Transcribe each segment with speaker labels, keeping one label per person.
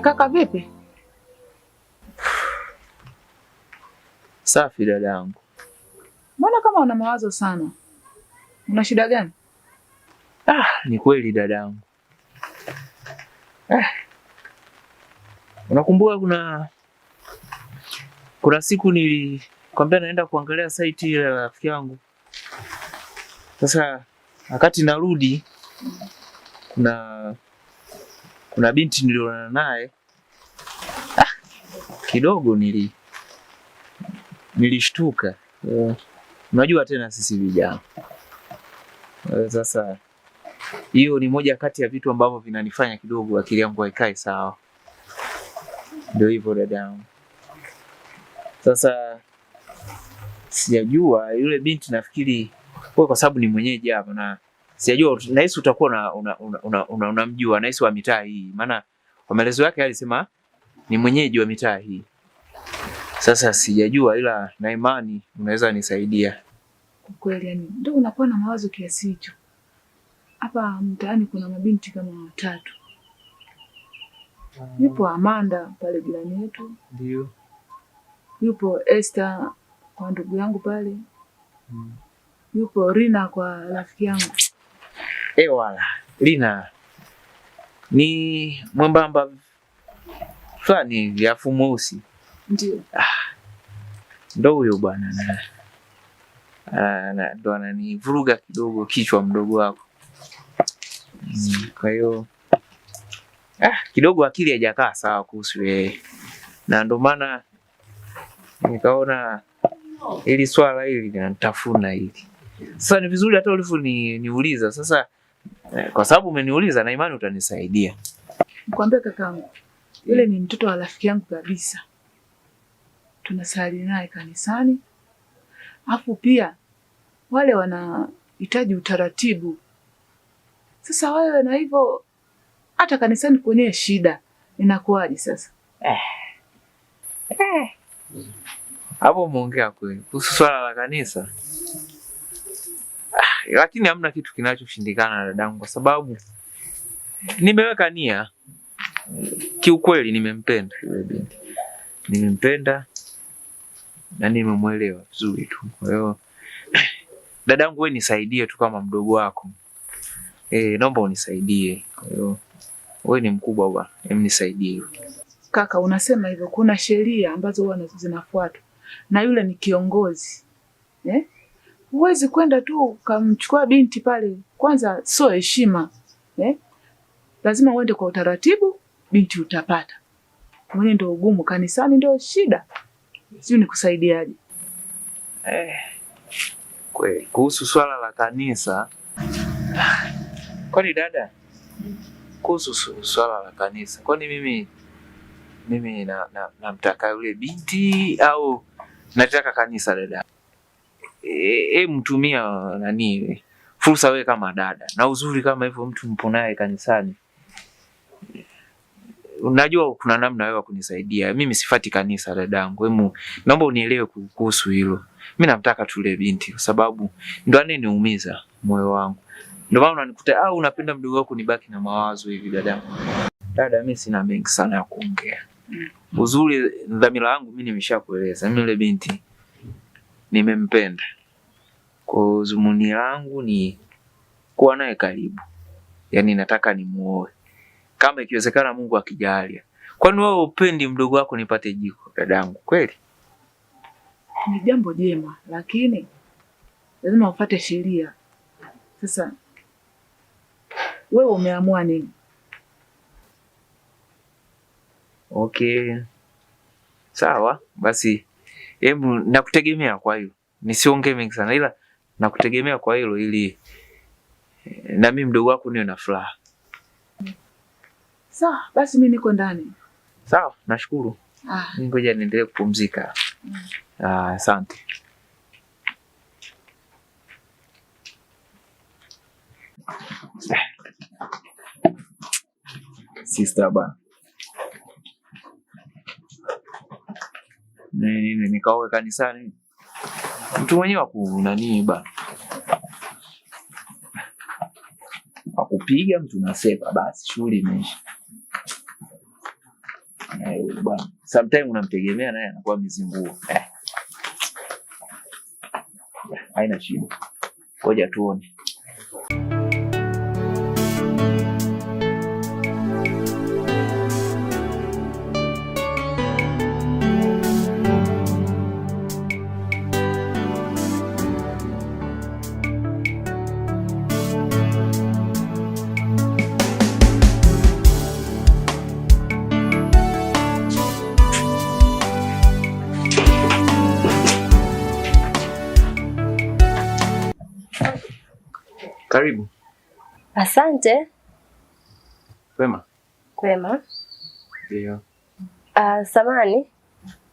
Speaker 1: Kaka vipi?
Speaker 2: Safi dadangu.
Speaker 1: Mbona kama una mawazo sana? Una shida gani?
Speaker 2: Ni kweli dadangu. Unakumbuka kuna siku nilikwambia naenda kuangalia site ile ya rafiki yangu. Sasa wakati narudi kuna binti nilionana naye. Kidogo nilishtuka. Unajua tena sisi vijana. Sasa hiyo ni moja kati ya vitu ambavyo vinanifanya kidogo akili yangu haikae sawa. Ndio hivyo dadangu. Sasa sijajua yule binti, nafikiri kwa sababu ni mwenyeji hapa na sijajua, nahisi utakuwa unamjua, nahisi wa mitaa hii. Maana kwa maelezo yake alisema ni mwenyeji wa mitaa hii. Sasa sijajua, ila na imani unaweza nisaidia.
Speaker 1: Kwa kweli yani ndio unakuwa na mawazo kiasi hicho. Hapa mtaani kuna mabinti kama 3. Yupo Amanda pale jirani yetu.
Speaker 2: Ndio.
Speaker 1: Yupo Esther kwa ndugu yangu pale. Yupo Rina kwa rafiki yangu.
Speaker 2: Wala. Rina ni mwembamba fulani ya mweusi.
Speaker 1: Ndio.
Speaker 2: Ndio huyo bwana ndo ananivuruga kidogo kichwa mdogo wako. Kwa hiyo kidogo akili haijakaa sawa kuhusu yeye. Na ndo maana nikaona ili swala hili linanitafuna hili. Sasa ni vizuri hata niuliza. Sasa kwa sababu umeniuliza na imani utanisaidia.
Speaker 1: Nikwambia kakaangu, yule ni mtoto wa rafiki yangu kabisa. Tunasali naye kanisani. Afu pia wale wanahitaji utaratibu. Sasa wewe na hivyo hata kanisani kwenye shida inakuwaje sasa?
Speaker 2: Hapo muongea kweli kuhusu swala la kanisa. Lakini hamna kitu kinachoshindikana dadangu, kwa sababu nimeweka nia. Kiukweli nimempenda yule binti. Nimempenda na nimemuelewa vizuri tu. Kwa hiyo dadangu, wewe nisaidie tu kama mdogo wako. Naomba unisaidie. Kwa hiyo wewe ni mkubwa bwana, nisaidie.
Speaker 1: Kaka, unasema hivyo, kuna sheria ambazo huwa zinafuatwa. Na yule ni kiongozi. Huwezi kwenda tu kumchukua binti pale, kwanza sio heshima. Lazima uende kwa utaratibu, binti utapata. Mwenye ndio ugumu, kanisani ndio shida. Sio nikusaidiaje?
Speaker 2: Kweli kuhusu swala la kanisa. Kwani dada, kuhusu swala la kanisa, kwani mimi namtaka yule binti au nataka kanisa dada? Mtumia fursa wewe kama dada na uzuri kama hivyo, mtu mpo naye kanisani. Unajua kuna namna wewe kunisaidia. Mimi sifati kanisa dadangu. Naomba unielewe kuhusu hilo. Mimi namtaka tu yule binti kwa sababu ndo ananiumiza moyo wangu. Ndio maana unanikuta unapenda mdogo wako nibaki na mawazo hivi dadangu. Dada, mimi sina mengi sana ya kuongea. Uzuri dhamira yangu mimi nimeshakueleza. Mimi yule binti nimempenda. Kwa zumuni langu ni kuwa naye karibu. Yaani nataka nimuoe. Kama ikiwezekana Mungu akijalia. Kwani wewe upendi mdogo wako nipate jiko dadangu kweli?
Speaker 1: Ni jambo jema, lakini lazima ufuate sheria. Sasa wewe umeamua nini?
Speaker 2: Okay. Sawa, basi nakutegemea kwa hilo. Nisiongee mengi sana, ila nakutegemea kwa hilo ili na mimi mdogo wako niwe na furaha.
Speaker 1: Sawa, basi mimi niko ndani.
Speaker 2: Sawa, nashukuru. Ngoja niendelee kupumzika. Asante. Sister bana. Nikaoe kanisani. Mtu mwenyewe nani bana. Akupiga mtu nasema basi shughuli imeisha. Bwana. Sometimes unamtegemea naye anakuwa mizingua. Haina shida. Ngoja tuone. Karibu.
Speaker 3: Asante.
Speaker 2: Kwema?
Speaker 3: Kwema.
Speaker 2: Ndio.
Speaker 3: Samani.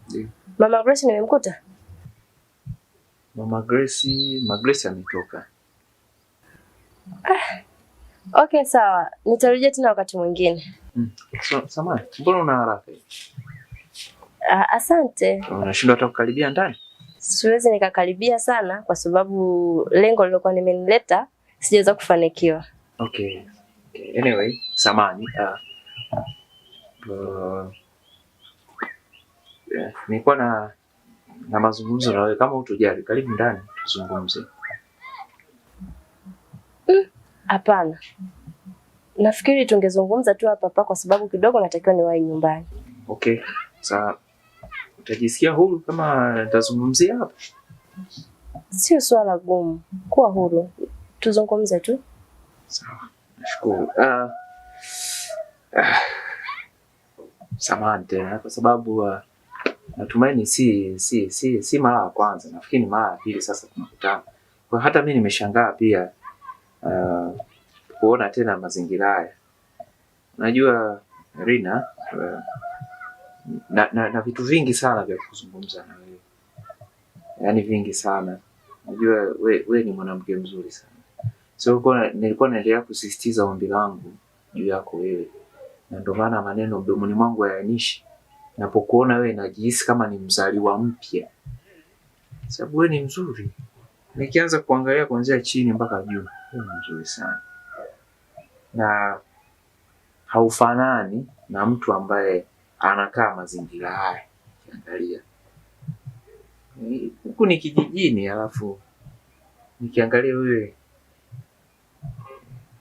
Speaker 2: Ndio.
Speaker 3: Mama Grace nimemkuta?
Speaker 2: Mama Grace ametoka.
Speaker 3: Okay, sawa. Nitarejea tena wakati mwingine.
Speaker 2: Samani, mbona una haraka hivi?
Speaker 3: Asante.
Speaker 2: Unashindwa hata kukaribia ndani?
Speaker 3: Siwezi nikakaribia sana kwa sababu lengo lilokuwa nimenileta sijaweza kufanikiwa.
Speaker 2: Okay. Anyway, samani. Nilikuwa na mazungumzo na wewe, kama utojali karibu ndani tuzungumze.
Speaker 3: Hapana. Nafikiri tungezungumza tu hapa kwa sababu kidogo natakiwa niwahi nyumbani.
Speaker 2: Okay. Sawa. Utajisikia huru kama nitazungumzia hapa?
Speaker 3: Sio swala gumu. Kuwa huru. Tuzungumze tu.
Speaker 2: Sawa. Nashukuru. Samahani tena kwa sababu natumaini si mara ya kwanza. Nafikiri ni mara ya pili sasa tunakutana. Kwa hata mimi nimeshangaa pia kuona tena mazingira haya. Najua Rina na vitu vingi sana vya kuzungumza na wewe. Yaani vingi sana. Najua we ni mwanamke mzuri sana. So nilikuwa naendelea kusisitiza ombi langu juu yako wewe. Na ndio maana maneno mdomoni mwangu hayanishi. Napokuona wewe najihisi kama ni mzaliwa mpya. Sababu wewe ni mzuri. Nikianza kuangalia kuanzia chini mpaka juu, wewe ni mzuri sana. Na haufanani na mtu ambaye anakaa mazingira haya. Kiangalia. Huku ni kijijini alafu nikiangalia wewe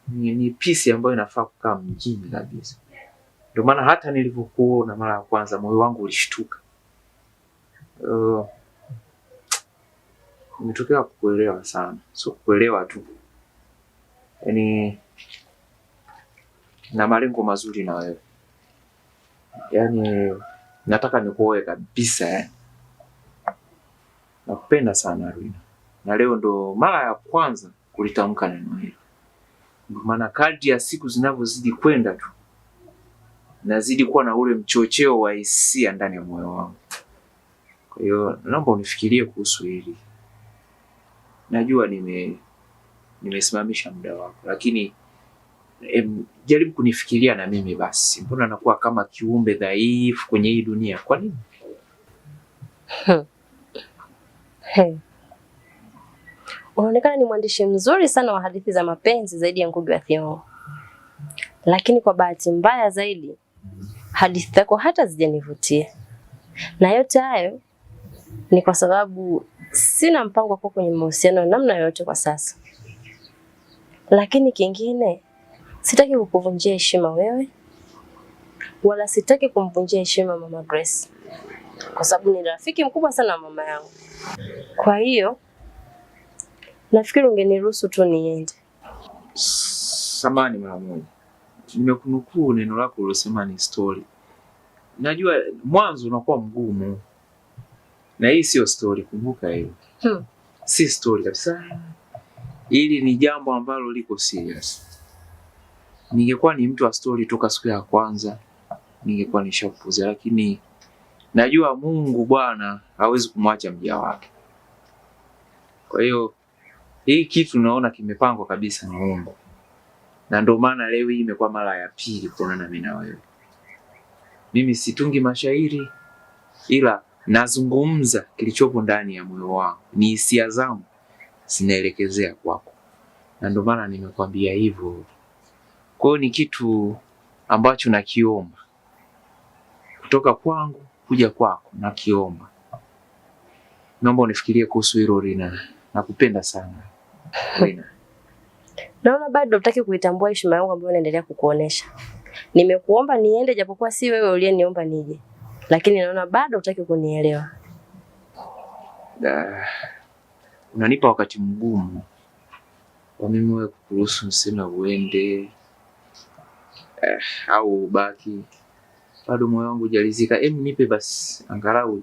Speaker 2: ni pisi ambayo inafaa kukaa mjini kabisa. Ndio maana hata nilipokuona mara ya kwanza moyo wangu ulishtuka. Nimetokea kukuelewa sana. Sio kukuelewa tu. Yaani na malengo mazuri na wewe. Yaani nataka nikuoe kabisa. Nakupenda sana Rina. Na leo ndo mara ya kwanza kulitamka neno hilo. Ndio maana kadri ya siku zinavyozidi kwenda tu nazidi kuwa na ule mchocheo wa hisia ndani ya moyo wangu. Kwa hiyo naomba unifikirie kuhusu hili. Najua nimesimamisha muda wako, lakini jaribu kunifikiria na mimi basi. Mbona nakuwa kama kiumbe dhaifu kwenye hii dunia? Kwa nini?
Speaker 3: Unaonekana ni mwandishi mzuri sana wa hadithi za mapenzi zaidi ya Ngugi wa Thiong'o. Lakini kwa bahati mbaya zaidi, hadithi zako hata zijanivutia. Na yote hayo ni kwa sababu sina mpango wa kuwa kwenye mahusiano namna yoyote kwa sasa. Lakini kingine, sitaki kukuvunjia heshima wewe, wala sitaki kumvunjia heshima Mama Grace. Kwa sababu ni rafiki mkubwa sana wa mama yangu. Kwa hiyo, nafikiri ungeniruhusu tu niende.
Speaker 2: Samahani mara moja. Nimekunukuu neno lako ulilosema ni story. Najua mwanzo unakuwa mgumu. Na hii sio story, kumbuka hilo. Si story kabisa. Hili ni jambo ambalo liko serious. Ningekuwa ni mtu wa story toka siku ya kwanza, ningekuwa nishakupuuzia, lakini najua Mungu Bwana hawezi kumwacha mja wake. Kwa hiyo hii kitu naona kimepangwa kabisa na Mungu. Na ndio maana leo hii imekuwa mara ya pili kuonana mimi na wewe. Mimi situngi mashairi ila nazungumza kilichopo ndani ya moyo wangu. Ni hisia zangu zinaelekezea kwako. Na ndio maana nimekwambia hivyo. Kwa hiyo ni kitu ambacho nakiomba kutoka kwangu kuja kwako nakiomba. Naomba unifikirie kuhusu hilo Rina. Nakupenda sana. Rina.
Speaker 3: Naona bado hutaki kuitambua heshima yangu ambayo naendelea kukuonesha. Nimekuomba niende japokuwa si wewe uliyeniomba nije. Lakini naona bado hutaki kunielewa.
Speaker 2: Unanipa wakati mgumu. Kwa mimi wewe kukuruhusu niseme uende au ubaki. Bado moyo wangu hujalizika. Nipe basi angalau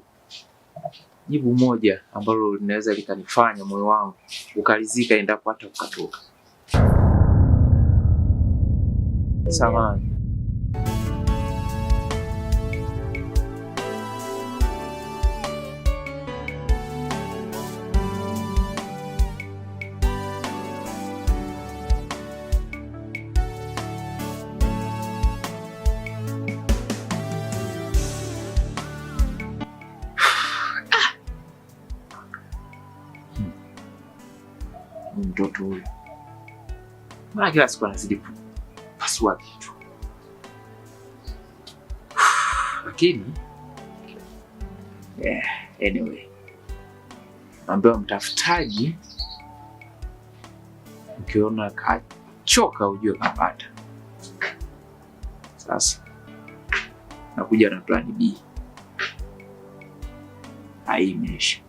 Speaker 2: jibu moja ambalo linaweza likanifanya moyo wangu ukalizika endapo hata ukatoka. Samahani. Mtoto huyu maana kila siku anazidi kupasua kitu, lakini anyway, ambaye mtafutaji ukiona kachoka ujue kapata. Sasa nakuja na plan B. Haimeisha.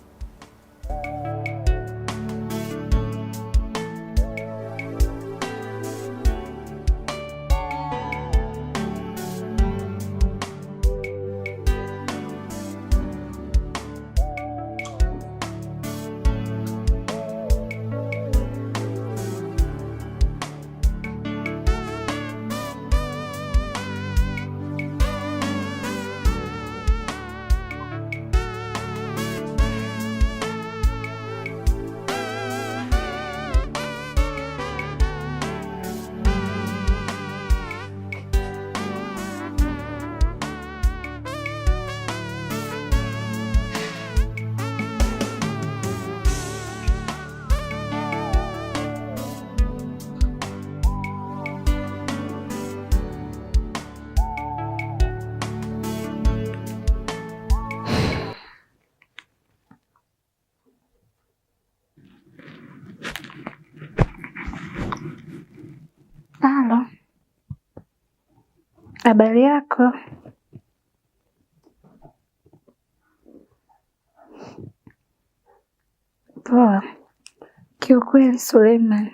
Speaker 4: Halo. Habari yako? Poa. Kiukweli Suleiman,